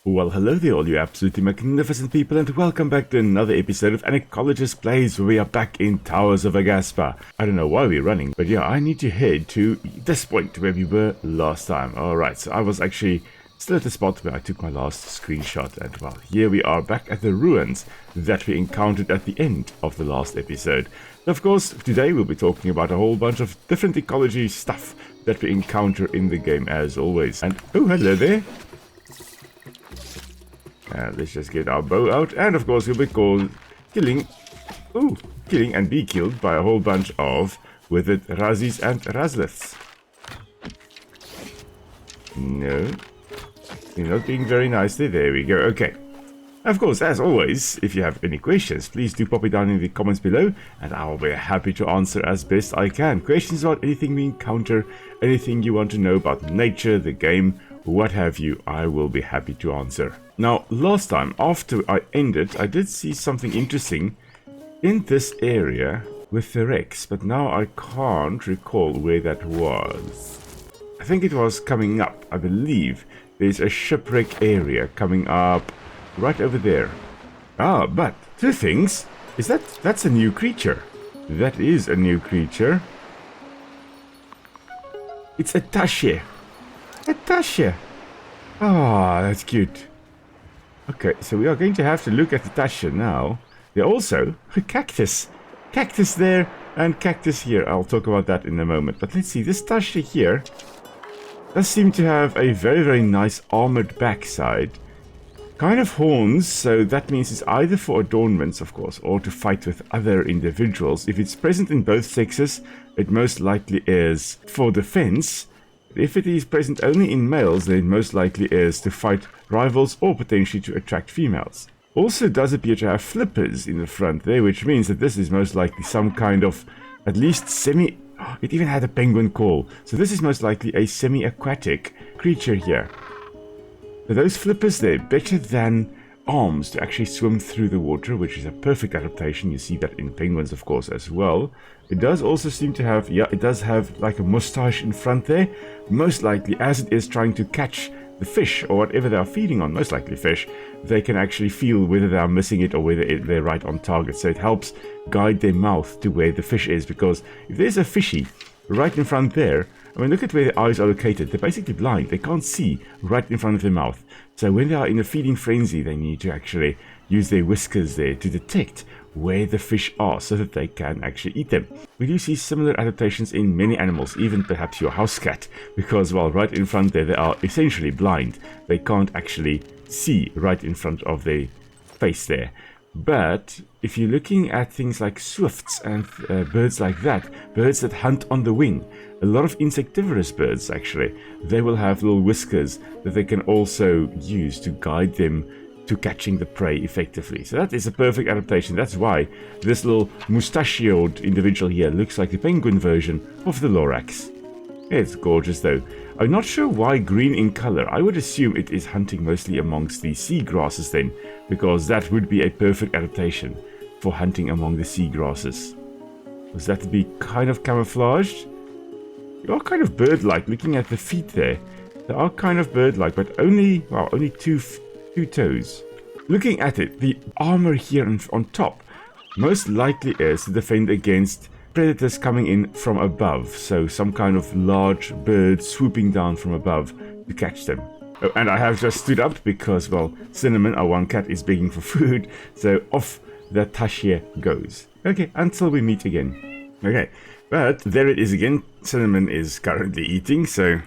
Well, hello there, all you absolutely magnificent people, and welcome back to another episode of An Ecologist Plays, where we are back in Towers of Aghasba. I don't know why we're running, but yeah, I need to head to this point where we were last time. Alright, so I was actually still at the spot where I took my last screenshot, and well, here we are back at the ruins that we encountered at the end of the last episode. Of course, today we'll be talking about a whole bunch of different ecology stuff that we encounter in the game, as always. And, oh, hello there. Let's just get our bow out, and of course we'll be killing and be killed by a whole bunch of withered Razzies and Razliths. No, you're not being very nice there we go, okay. Of course, as always, if you have any questions, please do pop it down in the comments below, and I'll be happy to answer as best I can. Questions about anything we encounter, anything you want to know about nature, the game, what have you, I will be happy to answer. Now, last time, after I ended, I did see something interesting in this area with the wrecks, but now I can't recall where that was. I think it was coming up, I believe. There's a shipwreck area coming up right over there. Ah, but two things. That's a new creature. That is a new creature. It's a Tasche. A Tasche. Ah, that's cute. Okay, so we are going to have to look at the Tasche now. There's also a cactus. Cactus there and cactus here. I'll talk about that in a moment. But let's see, this Tasche here does seem to have a very, very nice armored backside. Kind of horns, so that means it's either for adornments, of course, or to fight with other individuals. If it's present in both sexes, it most likely is for defense. If it is present only in males, then it most likely is to fight rivals or potentially to attract females. Also does appear to have flippers in the front there, which means that this is most likely some kind of, at least semi... It even had a penguin call. So this is most likely a semi-aquatic creature here. So those flippers there, better than arms to actually swim through the water, which is a perfect adaptation. You see that in penguins, of course, as well. It does also seem to have, yeah, it does have like a moustache in front there. Most likely, as it is trying to catch the fish or whatever they are feeding on, most likely fish, they can actually feel whether they are missing it or whether they're right on target. So it helps guide their mouth to where the fish is, because if there's a fishy right in front there, I mean, look at where their eyes are located. They're basically blind. They can't see right in front of their mouth. So when they are in a feeding frenzy, they need to actually use their whiskers there to detect where the fish are so that they can actually eat them. We do see similar adaptations in many animals, even perhaps your house cat, because, well, right in front there, they are essentially blind. They can't actually see right in front of their face there. But if you're looking at things like swifts and birds like that, birds that hunt on the wing, a lot of insectivorous birds actually, they will have little whiskers that they can also use to guide them to catching the prey effectively. So that is a perfect adaptation. That's why this little mustachioed individual here looks like the penguin version of the Lorax. It's gorgeous though. I'm not sure why green in color. I would assume it is hunting mostly amongst the seagrasses then, because that would be a perfect adaptation for hunting among the seagrasses. Was that to be kind of camouflaged? They are kind of bird-like, looking at the feet there. They are kind of bird-like, but only two toes. Looking at it, the armor here on top most likely is to defend against predators coming in from above, so some kind of large bird swooping down from above to catch them. Oh, and I have just stood up because, well, Cinnamon, our one cat, is begging for food, so off the Tasche goes. Okay, until we meet again. Okay, but there it is again. Cinnamon is currently eating, so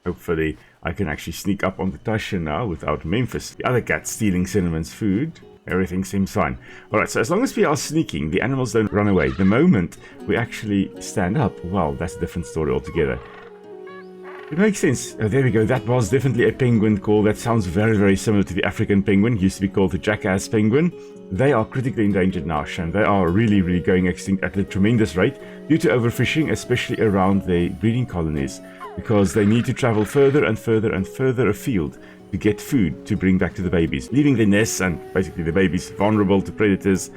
hopefully I can actually sneak up on the Tasche now without Memphis, the other cat, stealing Cinnamon's food. Everything seems fine. Alright, so as long as we are sneaking, the animals don't run away. The moment we actually stand up, well, that's a different story altogether. It makes sense. Oh, there we go. That was definitely a penguin call. That sounds very, very similar to the African penguin. Used to be called the jackass penguin. They are critically endangered now, and they are really, really going extinct at a tremendous rate due to overfishing, especially around the breeding colonies, because they need to travel further and further and further afield to get food to bring back to the babies, leaving the nests and basically the babies vulnerable to predators,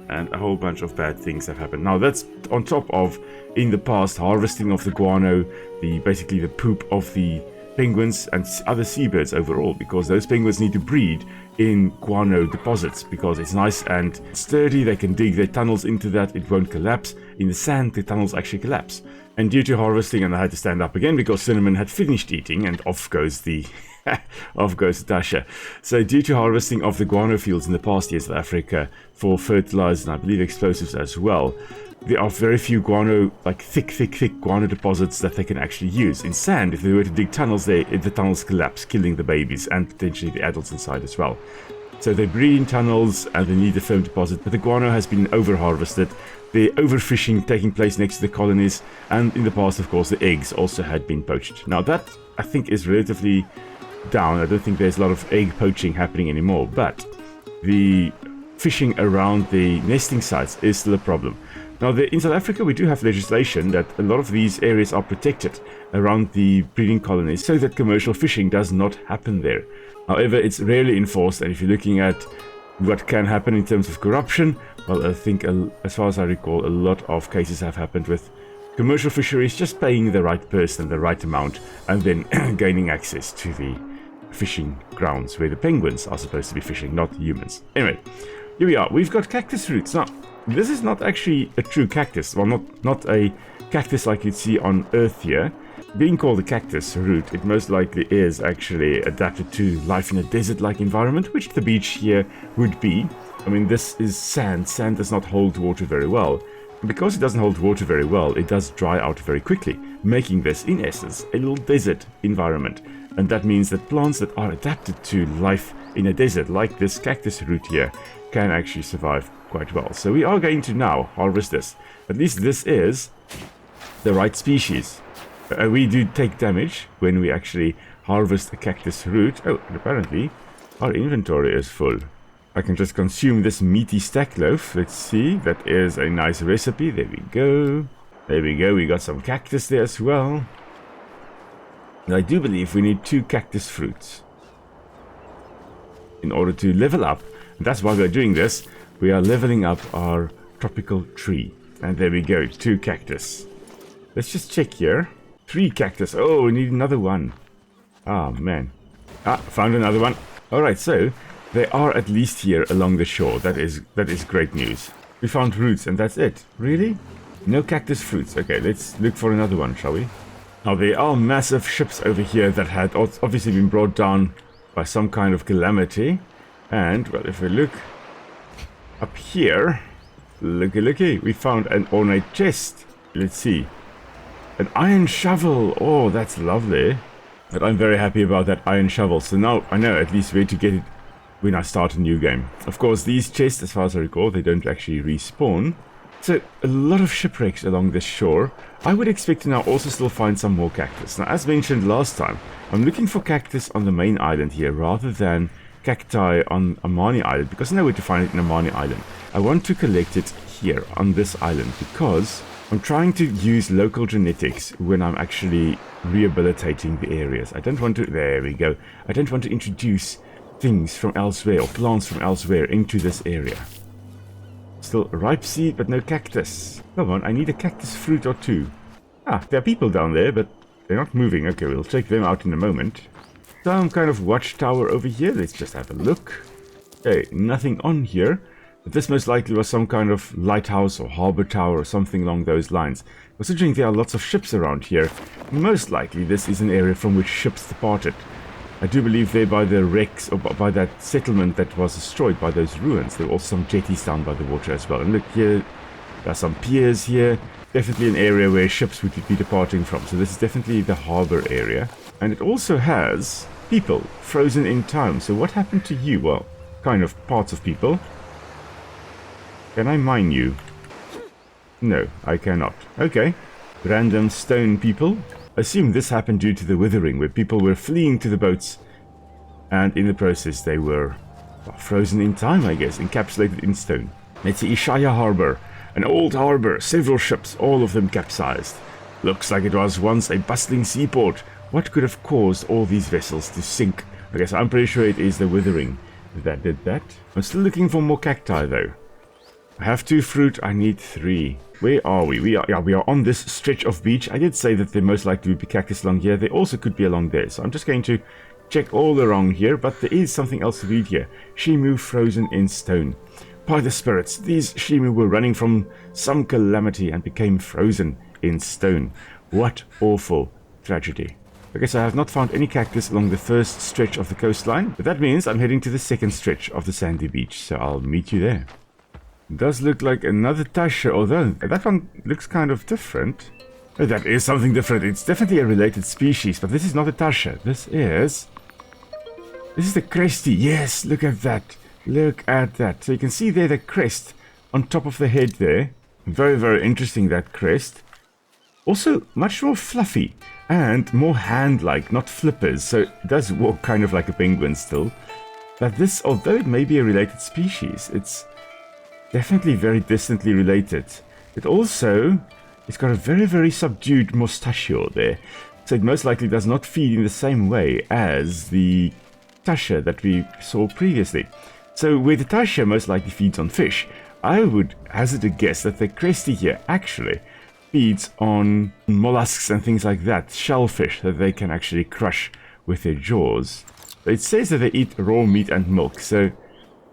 and a whole bunch of bad things have happened. Now that's on top of, in the past, harvesting of the guano, basically the poop of the penguins and other seabirds overall, because those penguins need to breed in guano deposits because it's nice and sturdy. They can dig their tunnels into that. It won't collapse. In the sand, the tunnels actually collapse. And due to harvesting, and I had to stand up again because Cinnamon had finished eating, and off goes the Tasche. So due to harvesting of the guano fields in the past years in Africa for fertilizers and I believe explosives as well, there are very few guano, like thick guano deposits that they can actually use. In sand, if they were to dig tunnels, the tunnels collapse, killing the babies and potentially the adults inside as well. So they breed in tunnels and they need a firm deposit, but the guano has been over-harvested. The overfishing taking place next to the colonies, and in the past, of course, the eggs also had been poached. Now that, I think, is relatively down. I don't think there's a lot of egg poaching happening anymore, but the fishing around the nesting sites is still a problem. Now, in South Africa, we do have legislation that a lot of these areas are protected around the breeding colonies so that commercial fishing does not happen there. However, it's rarely enforced, and if you're looking at what can happen in terms of corruption, well, I think, as far as I recall, a lot of cases have happened with commercial fisheries just paying the right person the right amount and then gaining access to the fishing grounds where the penguins are supposed to be fishing, not humans. Anyway, here we are. We've got cactus roots. Now, this is not actually a true cactus. Well, not a cactus like you'd see on Earth here. Being called a cactus root, it most likely is actually adapted to life in a desert-like environment, which the beach here would be. I mean, this is sand. Sand does not hold water very well. And because it doesn't hold water very well, it does dry out very quickly, making this, in essence, a little desert environment. And that means that plants that are adapted to life in a desert, like this cactus root here, can actually survive quite well. So we are going to now harvest this. At least this is the right species. We do take damage when we actually harvest a cactus root. Oh, and apparently our inventory is full. I can just consume this meaty stack loaf. Let's see, that is a nice recipe. There we go. There we go, we got some cactus there as well. And I do believe we need 2 cactus fruits in order to level up. And that's why we're doing this. We are leveling up our tropical tree. And there we go, 2 cactus. Let's just check here. 3 cactus. Oh, we need another one. Ah, man. Ah, found another one. Alright, so they are at least here along the shore. That is great news. We found roots and that's it. Really? No cactus fruits. Okay, let's look for another one, shall we? Now, there are massive ships over here that had obviously been brought down by some kind of calamity. And, well, if we look up here, looky, we found an ornate chest. Let's see. An iron shovel. Oh, that's lovely. But I'm very happy about that iron shovel. So now I know at least where to get it when I start a new game. Of course, these chests, as far as I recall, they don't actually respawn. So a lot of shipwrecks along this shore. I would expect to now also still find some more cactus. Now, as mentioned last time, I'm looking for cactus on the main island here rather than cacti on Amani Island, because I know where to find it in Amani Island. I want to collect it here on this island because I'm trying to use local genetics when I'm actually rehabilitating the areas. I don't want to, there we go, I don't want to introduce things from elsewhere or plants from elsewhere into this area. Still ripe seed, but no cactus. Come on, I need a cactus fruit or 2. Ah, there are people down there, but they're not moving. Okay, we'll check them out in a moment. Some kind of watchtower over here. Let's just have a look. Okay, nothing on here. But this most likely was some kind of lighthouse or harbor tower or something along those lines. Considering there are lots of ships around here, most likely this is an area from which ships departed. I do believe there by the wrecks, or by that settlement that was destroyed by those ruins, there were also some jetties down by the water as well. And look here, there are some piers here. Definitely an area where ships would be departing from. So this is definitely the harbor area. And it also has people frozen in time. So what happened to you? Well, kind of parts of people. Can I mine you? No, I cannot. Okay. Random stone people. I assume this happened due to the withering, where people were fleeing to the boats, and in the process they were frozen in time, I guess, encapsulated in stone. Let's see, Ishaya Harbor. An old harbor, several ships, all of them capsized. Looks like it was once a bustling seaport. What could have caused all these vessels to sink? I guess I'm pretty sure it is the withering that did that. I'm still looking for more cacti, though. I have 2 fruit, I need 3. Where are we? We are on this stretch of beach. I did say that there most likely would be cactus along here. There also could be along there. So I'm just going to check all around here, but there is something else to read here. Shimu frozen in stone. By the spirits, these Shimu were running from some calamity and became frozen in stone. What awful tragedy. Okay, so I have not found any cactus along the first stretch of the coastline, but that means I'm heading to the second stretch of the sandy beach, so I'll meet you there. It does look like another Tasche, although that one looks kind of different. Oh, that is something different. It's definitely a related species, but this is not a Tasche. This is the Cresti. Yes, look at that. Look at that. So you can see there the crest on top of the head there. Very, very interesting, that crest. Also, much more fluffy and more hand-like, not flippers. So it does walk kind of like a penguin still. But this, although it may be a related species, it's definitely very distantly related. It also, it's got a very, very subdued moustache there. So it most likely does not feed in the same way as the Tasche that we saw previously. So where the Tasche most likely feeds on fish, I would hazard a guess that the Cresti here actually feeds on mollusks and things like that, shellfish that they can actually crush with their jaws. It says that they eat raw meat and milk, so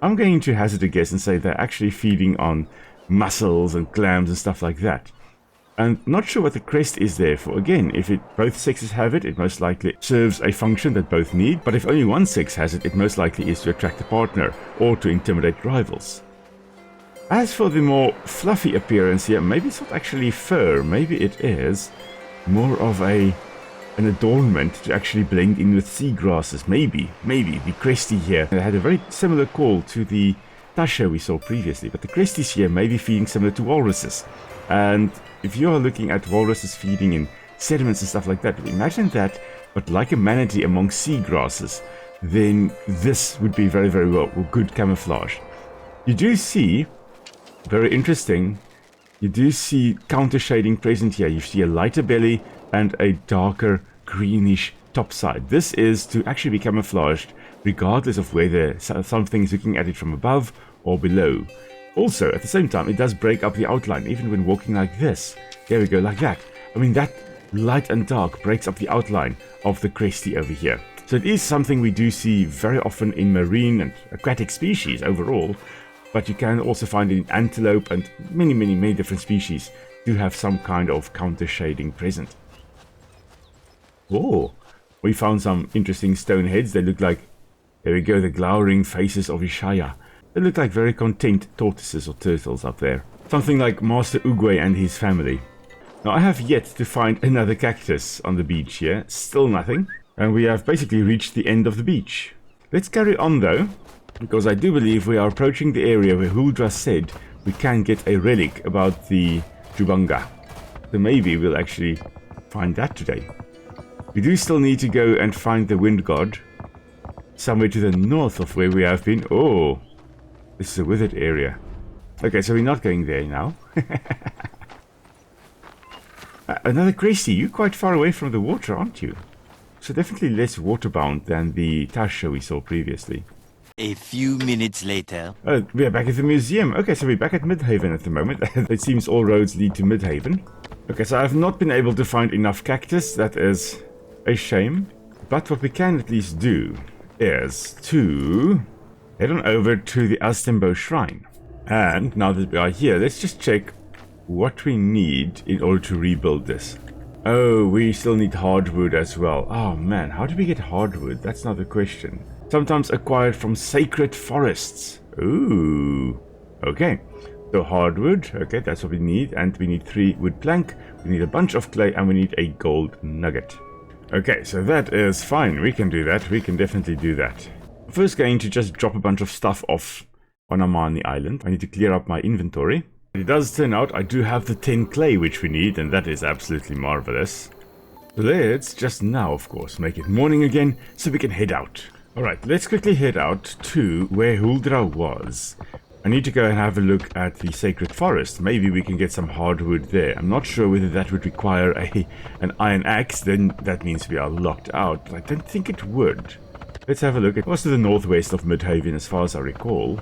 I'm going to hazard a guess and say they're actually feeding on mussels and clams and stuff like that. And not sure what the crest is there for. Again, if both sexes have it, it most likely serves a function that both need. But if only one sex has it, it most likely is to attract a partner or to intimidate rivals. As for the more fluffy appearance here, maybe it's not actually fur. Maybe it is more of an adornment to actually blend in with seagrasses. Maybe the Cresti here had a very similar call to the Tasche we saw previously. But the Crestis here may be feeding similar to walruses. And if you are looking at walruses feeding in sediments and stuff like that, imagine that, but like a manatee among seagrasses, then this would be very, very good camouflage. You do see, very interesting, you do see counter shading present here. You see a lighter belly and a darker greenish topside. This is to actually be camouflaged regardless of whether something is looking at it from above or below. Also, at the same time, it does break up the outline, even when walking like this. There we go, like that. I mean, that light and dark breaks up the outline of the Cresti over here. So it is something we do see very often in marine and aquatic species overall, but you can also find it in antelope and many different species do have some kind of counter shading present. Oh, we found some interesting stone heads. They look like, there we go, the glowering faces of Ishaya. They look like very content tortoises or turtles up there. Something like Master Ugwe and his family. Now I have yet to find another cactus on the beach here. Still nothing. And we have basically reached the end of the beach. Let's carry on though, because I do believe we are approaching the area where Huldra said we can get a relic about the Jubanga. So maybe we'll actually find that today. We do still need to go and find the wind god. Somewhere to the north of where we have been. Oh, this is a withered area. Okay, so we're not going there now. Another Cresti. You're quite far away from the water, aren't you? So definitely less waterbound than the Tasche we saw previously. A few minutes later. Oh, we are back at the museum. Okay, so we're back at Midhaven at the moment. It seems all roads lead to Midhaven. Okay, so I've not been able to find enough cactus. That is a shame. But what we can at least do is to head on over to the Astembo Shrine. And now that we are here, let's just check what we need in order to rebuild this. Oh, we still need hardwood as well. Oh man, how do we get hardwood? That's not the question. Sometimes acquired from sacred forests. Ooh. Okay. So hardwood. Okay, that's what we need. And we need 3 wood plank. We need a bunch of clay and we need a gold nugget. Okay, so that is fine. We can do that. We can definitely do that. First going to just drop a bunch of stuff off on Amani Island. I need to clear up my inventory. It does turn out I do have the 10 clay which we need, and that is absolutely marvelous. Let's just now, of course, make it morning again so we can head out. Alright, let's quickly head out to where Huldra was. I need to go and have a look at the sacred forest. Maybe we can get some hardwood there. I'm not sure whether that would require an iron axe, then that means we are locked out, but I don't think it would. Let's have a look. It was to the northwest of Midhaven as far as I recall.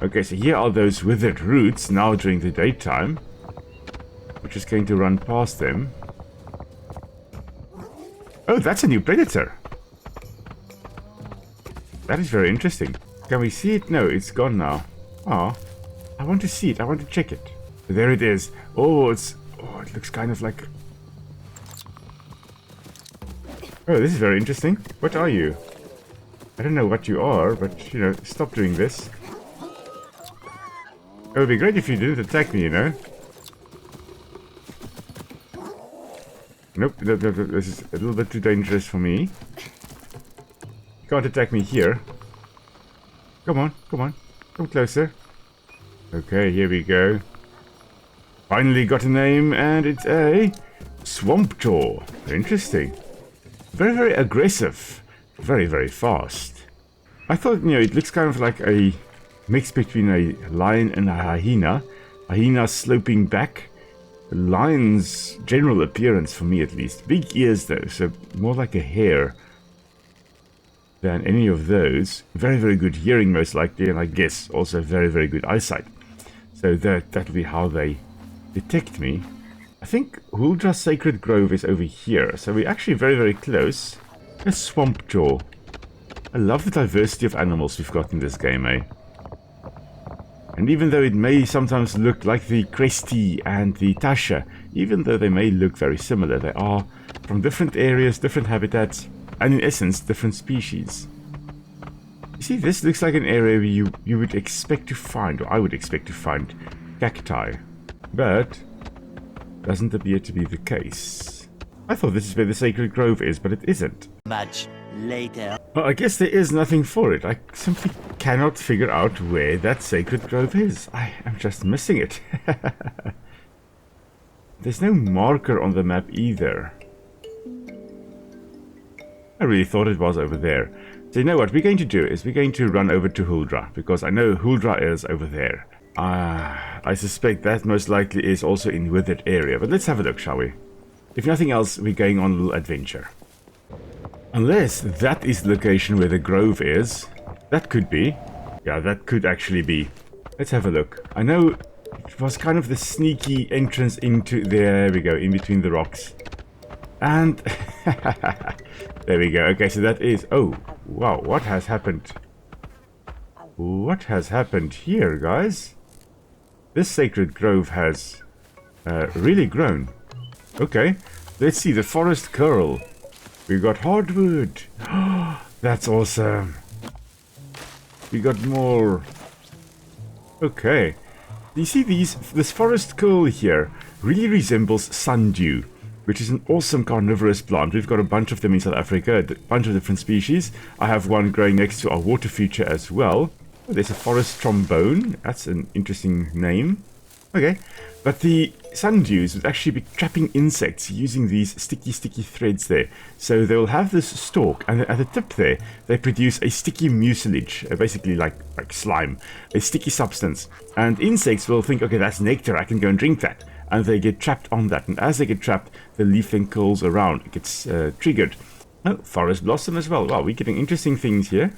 Okay, so here are those withered roots now during the daytime. We're just going to run past them. Oh, that's a new predator. That is very interesting. Can we see it? No, it's gone now. Oh, I want to see it. I want to check it. There it is. Oh, it looks kind of like... Oh, this is very interesting. What are you? I don't know what you are, but, you know, stop doing this. It would be great if you didn't attack me, you know? Nope, this is a little bit too dangerous for me. You can't attack me here. Come on, come on. Come closer. Okay, here we go. Finally got a name, and it's a Swampjaw. Interesting. Very, very aggressive. Very, very fast. I thought, you know, it looks kind of like a mix between a lion and a hyena. Hyena sloping back. The lion's general appearance, for me at least. Big ears, though, so more like a hare than any of those. Very, very good hearing, most likely, and I guess also very, very good eyesight. So that'll be how they detect me. I think Huldra's Sacred Grove is over here, so we're actually very, very close. A Swampjaw. I love the diversity of animals we've got in this game, eh? And even though it may sometimes look like the Cresti and the Tasche, even though they may look very similar, they are from different areas, different habitats, and in essence, different species. You see, this looks like an area where you would expect to find, or I would expect to find, cacti. But doesn't appear to be the case. I thought this is where the Sacred Grove is, but it isn't. Much later. Well, I guess there is nothing for it. I simply cannot figure out where that Sacred Grove is. I am just missing it. There's no marker on the map either. I really thought it was over there. So you know what we're going to do is we're going to run over to Huldra, because I know Huldra is over there. I suspect that most likely is also in withered area, but let's have a look, shall we? If nothing else, we're going on a little adventure. Unless that is the location where the grove is. That could be. Yeah, that could actually be. Let's have a look. I know it was kind of the sneaky entrance into... There we go, in between the rocks. And... there we go. Okay, so that is... Oh, wow, what has happened? What has happened here, guys? This Sacred Grove has really grown. Okay, let's see, the forest curl. We got hardwood. That's awesome. We got more. Okay. You see this forest curl here really resembles sundew, which is an awesome carnivorous plant. We've got a bunch of them in South Africa, a bunch of different species. I have one growing next to our water feature as well. Oh, there's a forest trombone. That's an interesting name. Okay. But the sundews would actually be trapping insects using these sticky threads there. So they will have this stalk, and at the tip there, they produce a sticky mucilage, basically like slime, a sticky substance. And insects will think, okay, that's nectar, I can go and drink that. And they get trapped on that. And as they get trapped, the leaf then curls around. It gets triggered. Oh, forest blossom as well. Wow, we're getting interesting things here.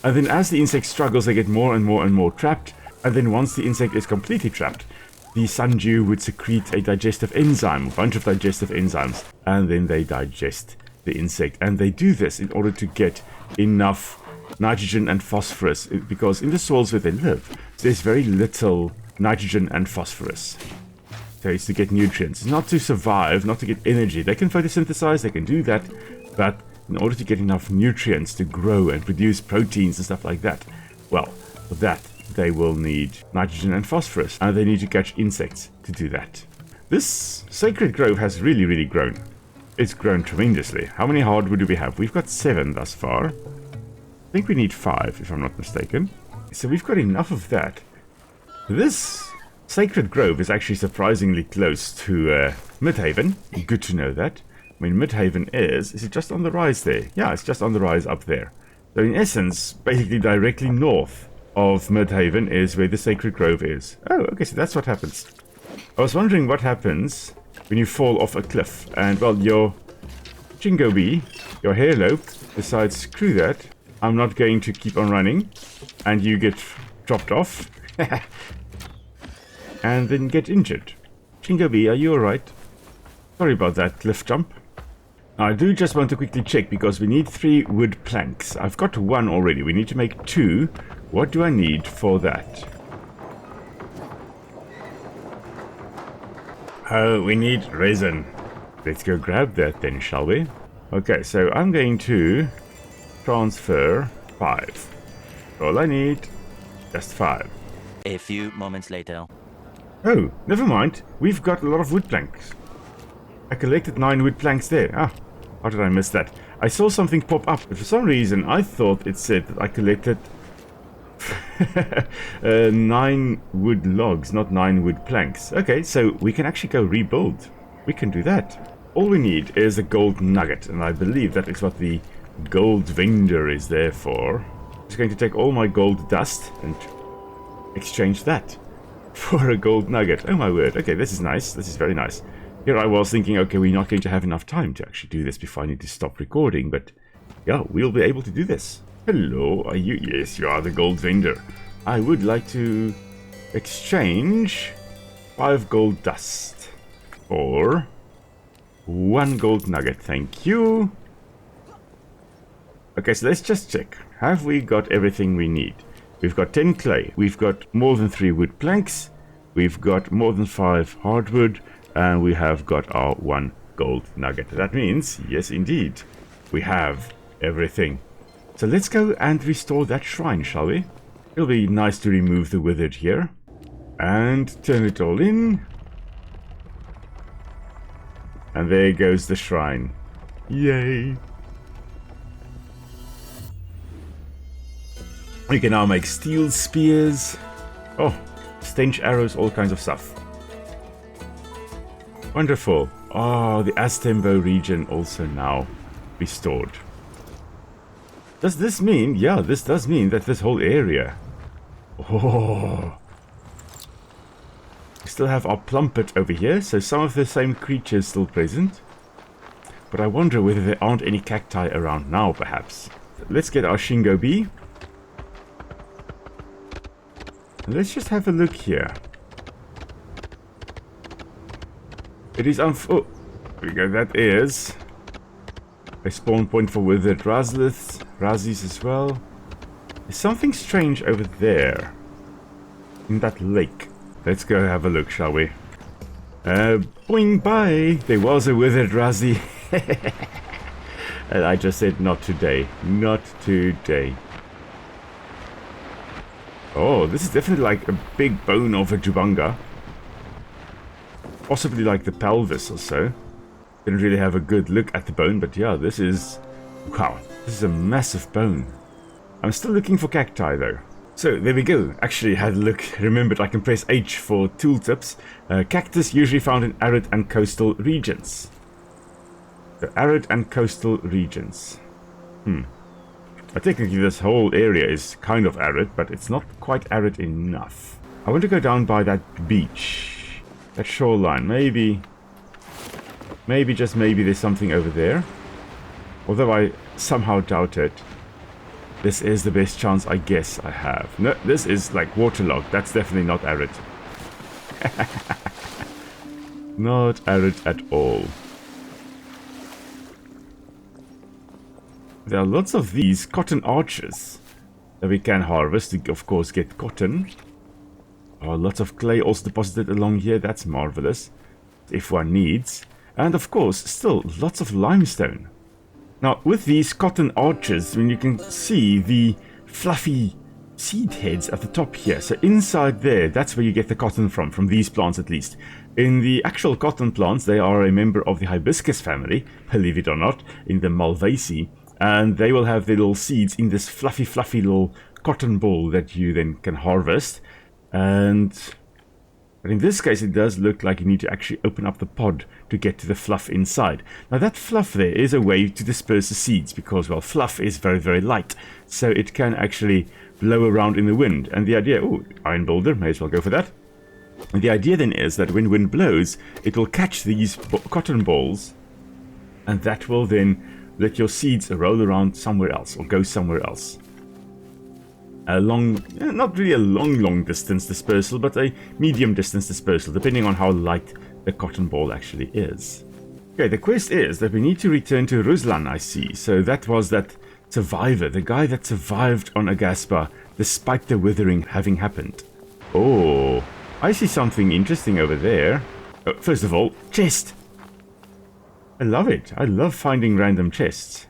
And then as the insect struggles, they get more and more and more trapped. And then once the insect is completely trapped, the sundew would secrete a digestive enzyme, a bunch of digestive enzymes, and then they digest the insect. And they do this in order to get enough nitrogen and phosphorus, because in the soils where they live, there's very little nitrogen and phosphorus. So it's to get nutrients. It's not to survive, not to get energy. They can photosynthesize, they can do that, but in order to get enough nutrients to grow and produce proteins and stuff like that, well, for that, they will need nitrogen and phosphorus, and they need to catch insects to do that. This Sacred Grove has really, really grown. It's grown tremendously. How many hardwood do we have? We've got 7 thus far. I think we need 5, if I'm not mistaken. So we've got enough of that. This Sacred Grove is actually surprisingly close to Midhaven. Good to know that. I mean, Midhaven is it just on the rise there? Yeah, it's just on the rise up there. So in essence, basically directly north of Midhaven is where the Sacred Grove is. Oh, okay, so that's what happens. I was wondering what happens when you fall off a cliff. And, well, your Jingo Bee, your hairlope, decides, screw that, I'm not going to keep on running. And you get dropped off. And then get injured. Shingo B, are you alright? Sorry about that cliff jump. I do just want to quickly check because we need 3 wood planks. I've got 1 already. We need to make 2. What do I need for that? Oh, we need resin. Let's go grab that then, shall we? Okay, so I'm going to transfer 5. All I need, just 5. A few moments later. Oh, never mind. We've got a lot of wood planks. I collected 9 wood planks there. Ah, how did I miss that? I saw something pop up, but for some reason I thought it said that I collected 9 wood logs, not 9 wood planks. Okay, so we can actually go rebuild. We can do that. All we need is a gold nugget, and I believe that is what the gold vendor is there for. I'm just going to take all my gold dust and exchange that for a gold nugget. Oh my word. Okay, this is nice. This is very nice. Here I was thinking, okay, we're not going to have enough time to actually do this before I need to stop recording, but yeah, we'll be able to do this. Hello, are you? Yes, you are the gold vendor. I would like to exchange 5 gold dust for 1 gold nugget. Thank you. Okay, so let's just check. Have we got everything we need? We've got 10 clay. We've got more than 3 wood planks. We've got more than 5 hardwood. And we have got our 1 gold nugget. That means, yes indeed, we have everything. So let's go and restore that shrine, shall we? It'll be nice to remove the withered here. And turn it all in. And there goes the shrine. Yay! We can now make steel spears. Oh, stench arrows, all kinds of stuff. Wonderful. Oh, the Astembo region also now restored. Does this mean? Yeah, this does mean that this whole area. Oh. We still have our plumpet over here, so some of the same creatures still present. But I wonder whether there aren't any cacti around now, perhaps. Let's get our Shingo bee. Let's just have a look here. It is oh, there we go, that is a spawn point for withered Razzies as well. There's something strange over there. In that lake. Let's go have a look, shall we? Boing bye! There was a withered Razzie. And I just said not today. Not today. Oh, this is definitely like a big bone of a Jubanga. Possibly like the pelvis or so. Didn't really have a good look at the bone, but yeah, this is... Wow, this is a massive bone. I'm still looking for cacti though. So, there we go. Actually had a look. Remembered I can press H for tooltips. Cactus usually found in arid and coastal regions. The arid and coastal regions. Technically this whole area is kind of arid, but it's not quite arid enough. I want to go down by that beach. That shoreline, maybe, just maybe there's something over there. Although I somehow doubt it. This is the best chance I guess I have. No, this is like waterlogged. That's definitely not arid. Not arid at all. There are lots of these cotton arches that we can harvest to, of course, get cotton. Oh, lots of clay also deposited along here. That's marvelous. If one needs. And of course, still lots of limestone. Now, with these cotton arches, I mean, you can see the fluffy seed heads at the top here. So inside there, that's where you get the cotton from these plants at least. In the actual cotton plants, they are a member of the hibiscus family, believe it or not, in the Malvaceae. And they will have their little seeds in this fluffy little cotton ball that you then can harvest. But in this case, it does look like you need to actually open up the pod to get to the fluff inside. Now that fluff there is a way to disperse the seeds because, well, fluff is very, very light. So it can actually blow around in the wind. And the idea, oh, iron boulder, may as well go for that. And the idea then is that when wind blows, it will catch these cotton balls. And that will then let your seeds roll around somewhere else or go somewhere else. a long, not really a long distance dispersal, but a medium distance dispersal, depending on how light the cotton ball actually is. Okay, the quest is that we need to return to Ruslan, I see. So that was that survivor, the guy that survived on Aghasba despite the withering having happened. Oh, I see something interesting over there. First of all, chest. I love it. I love finding random chests.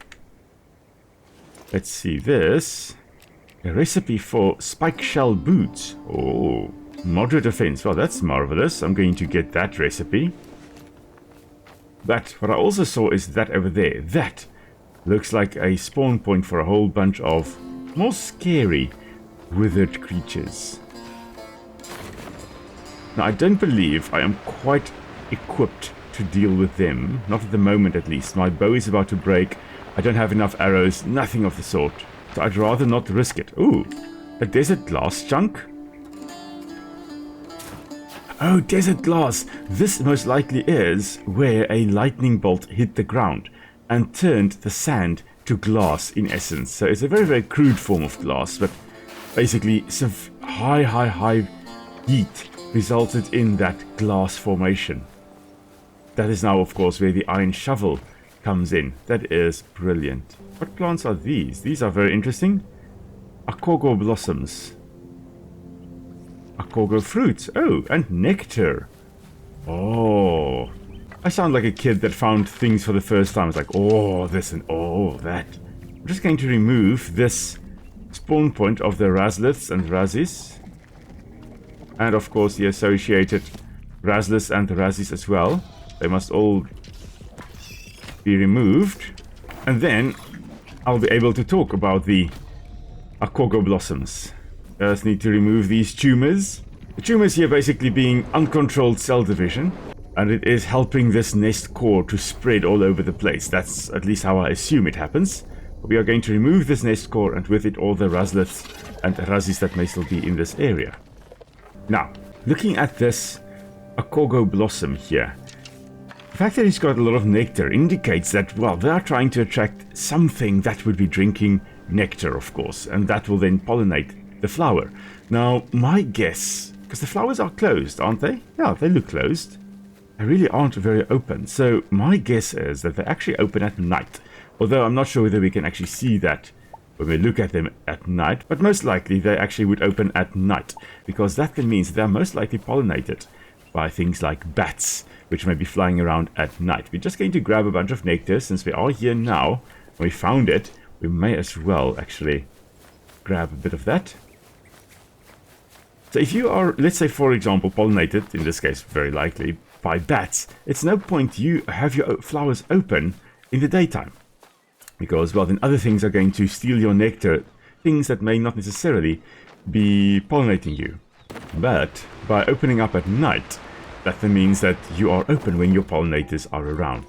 Let's see this. A recipe for spike shell boots. Oh, moderate offense. Well, that's marvelous. I'm going to get that recipe. But what I also saw is that over there. That looks like a spawn point for a whole bunch of more scary withered creatures. Now, I don't believe I am quite equipped to deal with them. Not at the moment, at least. My bow is about to break. I don't have enough arrows. Nothing of the sort. So I'd rather not risk it. Ooh, a desert glass chunk. Oh, desert glass. This most likely is where a lightning bolt hit the ground and turned the sand to glass in essence. So it's a very, very crude form of glass, but basically some high heat resulted in that glass formation. That is now, of course, where the iron shovel comes in. That is brilliant. What plants are these? These are very interesting. Aghasba blossoms. Aghasba fruits. Oh, and nectar. Oh. I sound like a kid that found things for the first time. It's like, oh, this and oh, that. I'm just going to remove this spawn point of the Razliths and Razzies. And, of course, the associated Razliths and Razzies as well. They must all be removed. And then I'll be able to talk about the Aghasba blossoms. Just need to remove these tumors. The tumors here basically being uncontrolled cell division. And it is helping this nest core to spread all over the place. That's at least how I assume it happens. We are going to remove this nest core and with it all the Razliths and Razzies that may still be in this area. Now, looking at this Aghasba blossom here. The fact that it's got a lot of nectar indicates that, well, they are trying to attract something that would be drinking nectar, of course, and that will then pollinate the flower. Now, my guess, because the flowers are closed, aren't they? Yeah, they look closed. They really aren't very open. So my guess is that they actually open at night. Although I'm not sure whether we can actually see that when we look at them at night. But most likely they actually would open at night, because that then means they're most likely pollinated by things like bats, which may be flying around at night. We're just going to grab a bunch of nectar since we are here now. We found it. We may as well actually grab a bit of that. So if you are, let's say for example, pollinated, in this case very likely, by bats, it's no point you have your flowers open in the daytime. Because, well, then other things are going to steal your nectar, things that may not necessarily be pollinating you. But by opening up at night, that then means that you are open when your pollinators are around.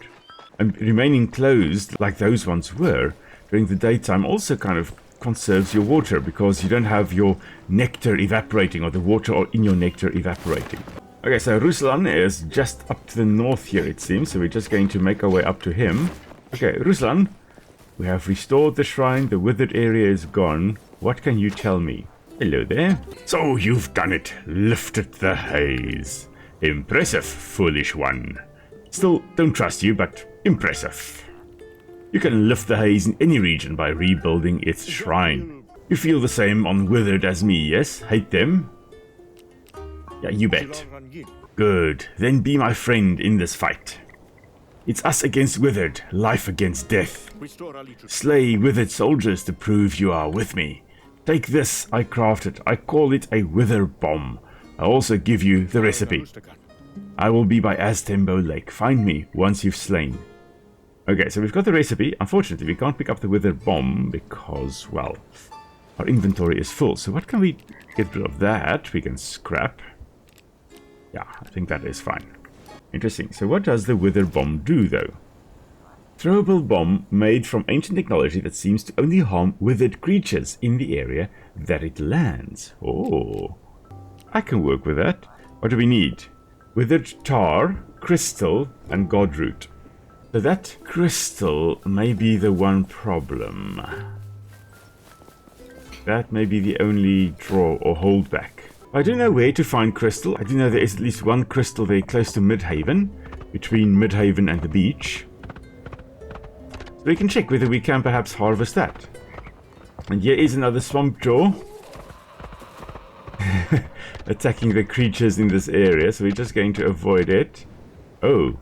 And remaining closed, like those ones were, during the daytime also kind of conserves your water, because you don't have your nectar evaporating, or the water in your nectar evaporating. Okay, so Ruslan is just up to the north here, it seems, so we're just going to make our way up to him. Okay, Ruslan, we have restored the shrine, the withered area is gone. What can you tell me? Hello there. So you've done it, lifted the haze. Impressive, foolish one. Still, don't trust you, but impressive. You can lift the haze in any region by rebuilding its shrine. You feel the same on withered as me, yes? Hate them? Yeah, you bet. Good, then be my friend in this fight. It's us against withered, life against death. Slay withered soldiers to prove you are with me. Take this, I crafted. I call it a wither bomb. I'll also give you the recipe. I will be by Aztembo Lake. Find me once you've slain. Okay, so we've got the recipe. Unfortunately, we can't pick up the wither bomb because, well, our inventory is full. So what can we get rid of that? We can scrap. Yeah, I think that is fine. Interesting. So what does the wither bomb do, though? Throwable bomb made from ancient technology that seems to only harm withered creatures in the area that it lands. Oh, I can work with that. What do we need? Withered tar, crystal, and godroot. So that crystal may be the one problem. That may be the only draw or holdback. I do know where to find crystal. I do know there is at least one crystal very close to Midhaven, between Midhaven and the beach. So we can check whether we can perhaps harvest that. And here is another Swampjaw attacking the creatures in this area, so we're just going to avoid it. Oh,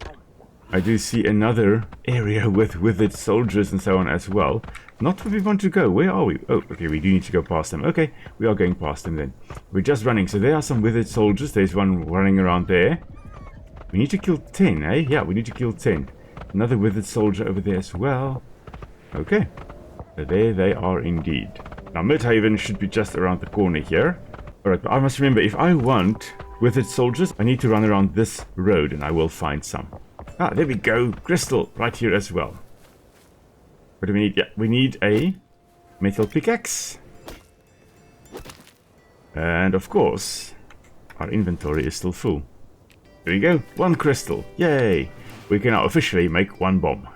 I do see another area with withered soldiers and so on as well. Not where we want to go. Where are we? Oh, okay, we do need to go past them. Okay, we are going past them then. We're just running. So there are some withered soldiers. There's one running around there. We need to kill 10, eh? Yeah, we need to kill 10. Another withered soldier over there as well. Okay. So there they are indeed. Now, Midhaven should be just around the corner here. Alright, but I must remember, if I want withered soldiers, I need to run around this road and I will find some. Ah, there we go. Crystal right here as well. What do we need? Yeah, we need a metal pickaxe. And of course, our inventory is still full. There we go. 1 crystal. Yay! We can now officially make 1 bomb.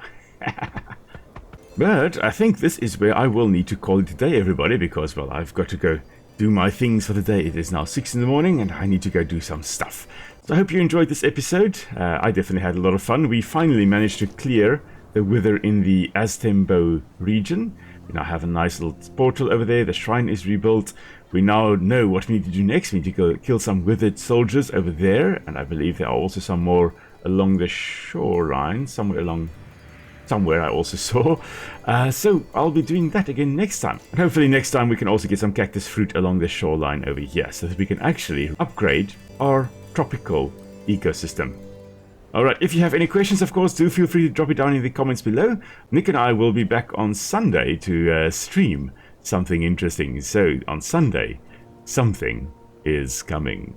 But I think this is where I will need to call it a day, everybody, because, well, I've got to go do my things for the day. It is now 6 in the morning and I need to go do some stuff. So I hope you enjoyed this episode. I definitely had a lot of fun. We finally managed to clear the wither in the Aztembo region. We now have a nice little portal over there. The shrine is rebuilt. We now know what we need to do next. We need to go kill some withered soldiers over there. And I believe there are also some more along the shoreline. Somewhere I also saw. So I'll be doing that again next time. And hopefully next time we can also get some cactus fruit along the shoreline over here, so that we can actually upgrade our tropical ecosystem. Alright, if you have any questions, of course, do feel free to drop it down in the comments below. Nick and I will be back on Sunday to stream something interesting. So on Sunday, something is coming.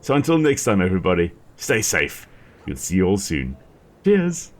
So until next time, everybody, stay safe. We'll see you all soon. Cheers!